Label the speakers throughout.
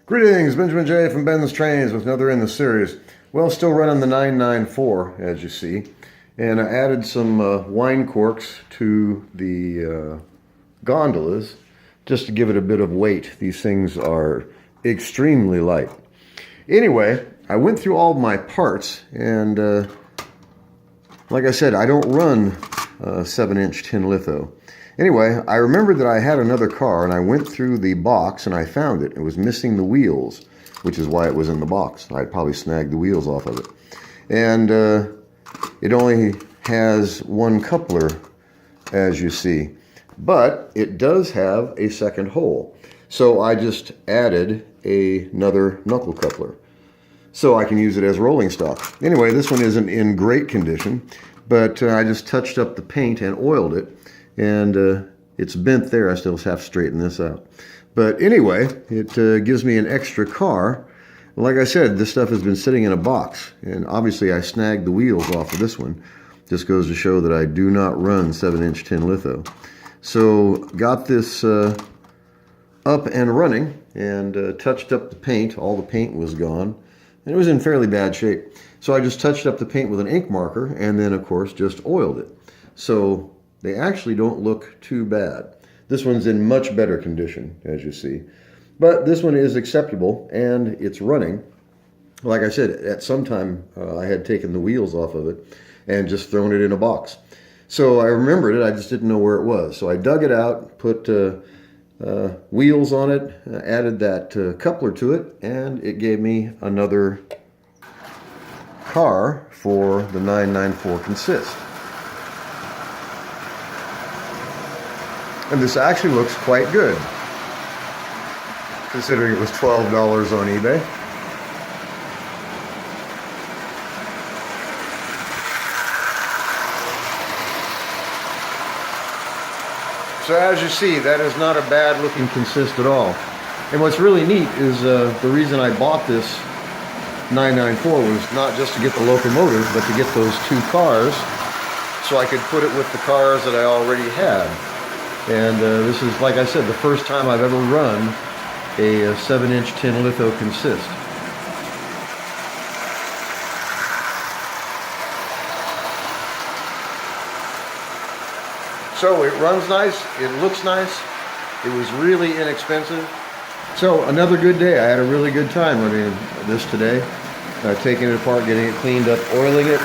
Speaker 1: Greetings, Benjamin J. from BENZTRAINZ with another in the series. Well, still running the 994, as you see. And I added some wine corks to the gondolas just to give it a bit of weight. These things are extremely light. Anyway, I went through all my parts, and like I said, I don't run 7-inch tin litho. Anyway, I remembered that I had another car, and I went through the box and I found it. It was missing the wheels, which is why it was in the box. I'd probably snagged the wheels off of it. And it only has one coupler, as you see, but it does have a second hole. So I just added another knuckle coupler so I can use it as rolling stock. Anyway, this one isn't in great condition, but I just touched up the paint and oiled it. And it's bent there. I still have to straighten this out. But anyway, it gives me an extra car. Like I said, this stuff has been sitting in a box. And obviously I snagged the wheels off of this one. Just goes to show that I do not run 7-inch tin litho. So got this up and running and touched up the paint. All the paint was gone. And it was in fairly bad shape. So I just touched up the paint with an ink marker and then, of course, just oiled it. So they actually don't look too bad. This one's in much better condition, as you see. But this one is acceptable, and it's running. Like I said, at some time I had taken the wheels off of it and just thrown it in a box. So I remembered it, I just didn't know where it was. So I dug it out, put wheels on it, added that coupler to it, and it gave me another car for the 994 consist. And this actually looks quite good, considering it was $12 on eBay. So as you see, that is not a bad looking consist at all. And what's really neat is the reason I bought this 994 was not just to get the locomotive, but to get those two cars so I could put it with the cars that I already had. And this is, like I said, the first time I've ever run a 7-inch tin litho consist. So it runs nice, it looks nice, it was really inexpensive. So another good day. I had a really good time running this today. Taking it apart, getting it cleaned up, oiling it.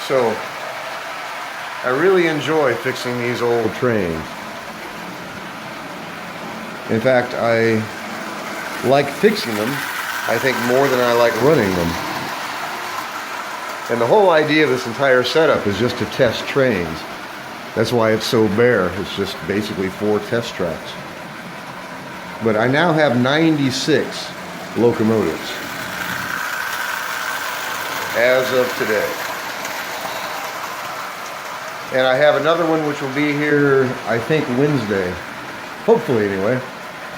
Speaker 1: So, I really enjoy fixing these old trains. In fact, I like fixing them, I think, more than I like running them. And the whole idea of this entire setup is just to test trains. That's why it's so bare. It's just basically 4 test tracks. But I now have 96 locomotives as of today. And I have another one which will be here, I think, Wednesday. Hopefully, anyway.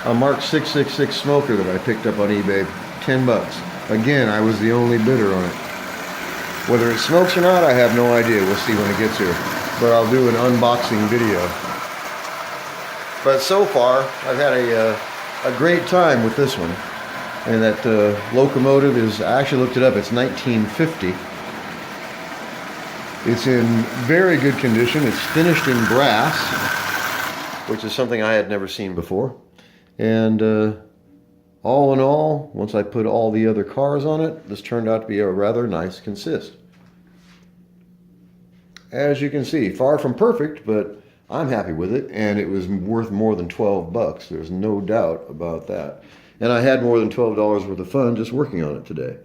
Speaker 1: A Marx 666 smoker that I picked up on eBay. 10 bucks. Again, I was the only bidder on it. Whether it smokes or not, I have no idea. We'll see when it gets here. But I'll do an unboxing video. But so far, I've had a great time with this one. And that locomotive is, I actually looked it up, it's 1950. It's in very good condition. It's finished in brass, which is something I had never seen before. And all in all, once I put all the other cars on it, this turned out to be a rather nice consist. As you can see, far from perfect, but I'm happy with it, and it was worth more than 12 bucks. There's no doubt about that. And I had more than $12 worth of fun just working on it today.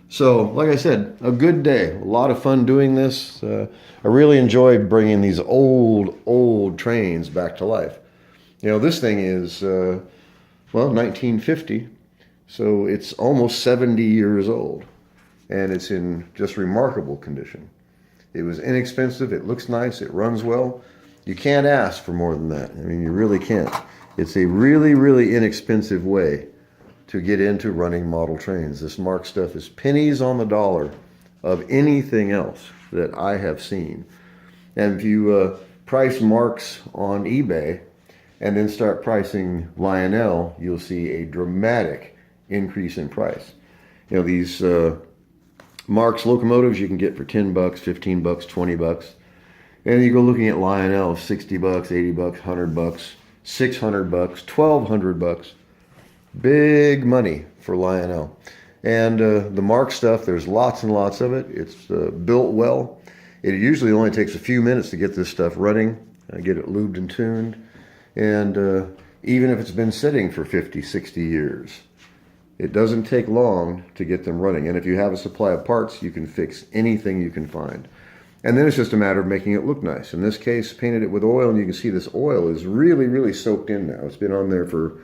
Speaker 1: So, like I said, a good day. A lot of fun doing this. I really enjoyed bringing these old trains back to life. You know, this thing is, well, 1950. So it's almost 70 years old. And it's in just remarkable condition. It was inexpensive. It looks nice. It runs well. You can't ask for more than that. I mean, you really can't. It's a really, really inexpensive way to get into running model trains. This Marx stuff is pennies on the dollar of anything else that I have seen. And if you price Marx on eBay and then start pricing Lionel, you'll see a dramatic increase in price. You know, these Marx locomotives you can get for 10 bucks, 15 bucks, 20 bucks. And you go looking at Lionel, 60 bucks, 80 bucks, 100 bucks, 600 bucks, 1200 bucks. Big money for Lionel. And the Marx stuff, there's lots and lots of it. It's built well. It usually only takes a few minutes to get this stuff running, get it lubed and tuned. And even if it's been sitting for 50, 60 years, it doesn't take long to get them running. And if you have a supply of parts, you can fix anything you can find. And then it's just a matter of making it look nice. In this case, painted it with oil, and you can see this oil is really, really soaked in now. It's been on there for,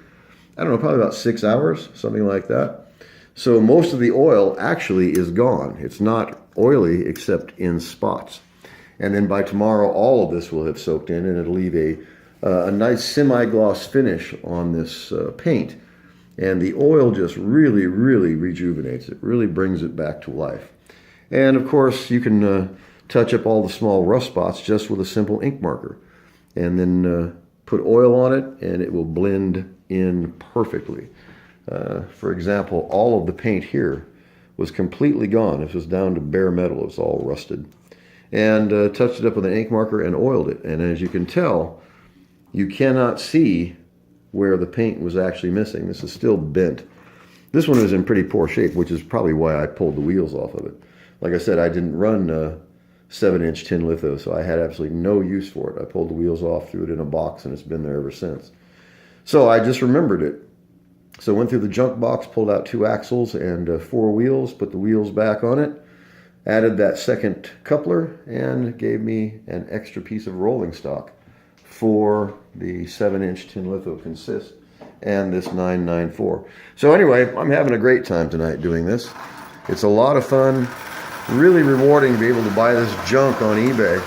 Speaker 1: I don't know, probably about 6 hours, something like that. So most of the oil actually is gone. It's not oily except in spots. And then by tomorrow, all of this will have soaked in, and it'll leave a nice semi-gloss finish on this paint. And the oil just really, really rejuvenates it, really brings it back to life. And of course, you can touch up all the small rough spots just with a simple ink marker. And then put oil on it, and it will blend in perfectly. For example, all of the paint here was completely gone. This was down to bare metal. It was all rusted. And touched it up with an ink marker and oiled it. And as you can tell, you cannot see where the paint was actually missing. This is still bent. This one is in pretty poor shape, which is probably why I pulled the wheels off of it. Like I said, I didn't run 7-inch tin litho, so I had absolutely no use for it. I pulled the wheels off, threw it in a box, and it's been there ever since. So I just remembered it. So I went through the junk box, pulled out 2 axles and 4 wheels, put the wheels back on it, added that second coupler, and gave me an extra piece of rolling stock for the 7-inch tin litho consist and this 994. So anyway, I'm having a great time tonight doing this. It's a lot of fun, really rewarding to be able to buy this junk on eBay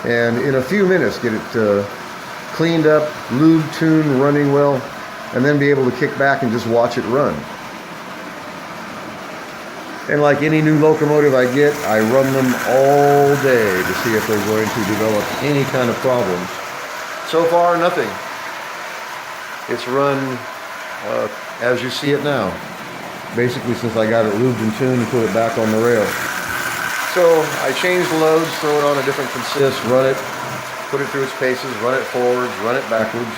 Speaker 1: and in a few minutes get it cleaned up, lubed, tuned, running well, and then be able to kick back and just watch it run. And like any new locomotive I get, I run them all day to see if they're going to develop any kind of problems. So far, nothing. It's run as you see it now. Basically, since I got it lubed and tuned and put it back on the rail. So I change the loads, throw it on a different consist, run it, put it through its paces, run it forwards, run it backwards.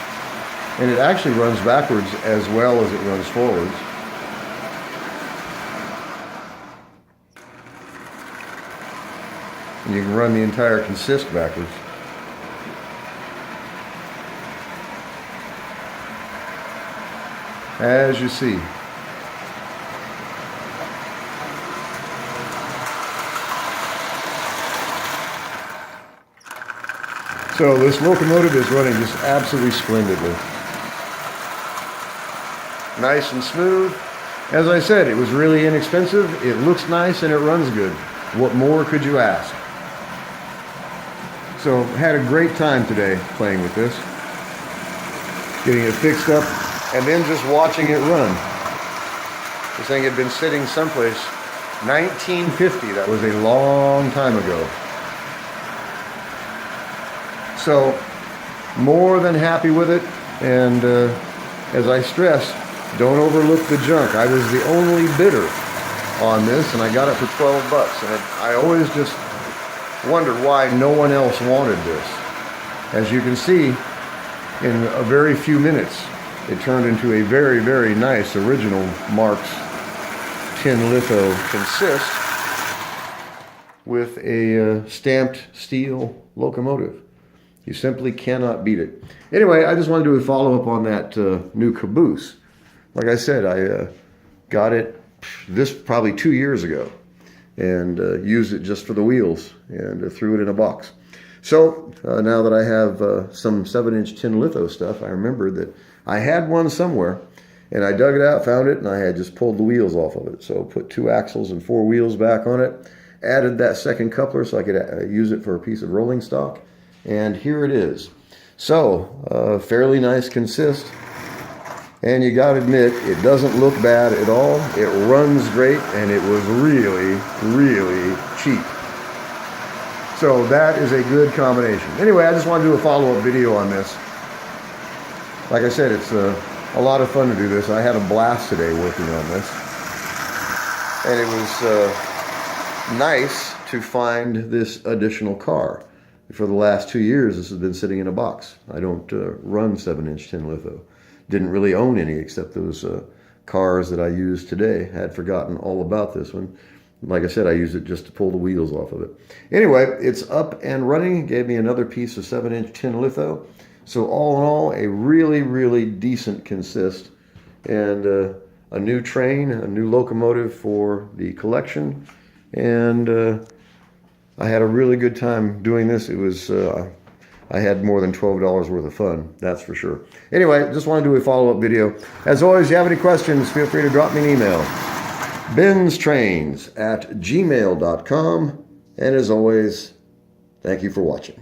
Speaker 1: And it actually runs backwards as well as it runs forwards. And you can run the entire consist backwards. As you see. So this locomotive is running just absolutely splendidly. Nice and smooth. As I said, it was really inexpensive. It looks nice and it runs good. What more could you ask? So had a great time today playing with this. Getting it fixed up and then just watching it run. This thing had been sitting someplace 1950. That was a long time ago. So more than happy with it. And as I stressed, don't overlook the junk. I was the only bidder on this, and I got it for 12 bucks. And I always just wondered why no one else wanted this. As you can see, in a very few minutes, it turned into a very, very nice original Marx tin litho consist with a stamped steel locomotive. You simply cannot beat it. Anyway, I just wanted to do a follow-up on that new Caboose. Like I said, I got it this probably 2 years ago and used it just for the wheels and threw it in a box. So now that I have some 7-inch tin litho stuff, I remembered that I had one somewhere and I dug it out, found it, and I had just pulled the wheels off of it. So put 2 axles and 4 wheels back on it, added that second coupler so I could use it for a piece of rolling stock. And here it is. So, fairly nice consist. And you gotta admit, it doesn't look bad at all. It runs great, and it was really, really cheap. So that is a good combination. Anyway, I just want to do a follow-up video on this. Like I said, it's a lot of fun to do this. I had a blast today working on this. And it was nice to find this additional car. For the last 2 years, this has been sitting in a box. I don't run 7-inch tin litho. Didn't really own any except those cars that I use today. Had forgotten all about this one. Like I said, I used it just to pull the wheels off of it. Anyway, it's up and running. Gave me another piece of 7-inch tin litho. So all in all, a really, really decent consist. And a new train, a new locomotive for the collection. And I had a really good time doing this. It was, I had more than $12 worth of fun, that's for sure. Anyway, just want to do a follow-up video. As always, if you have any questions, feel free to drop me an email. BENZTRAINZ@gmail.com. And as always, thank you for watching.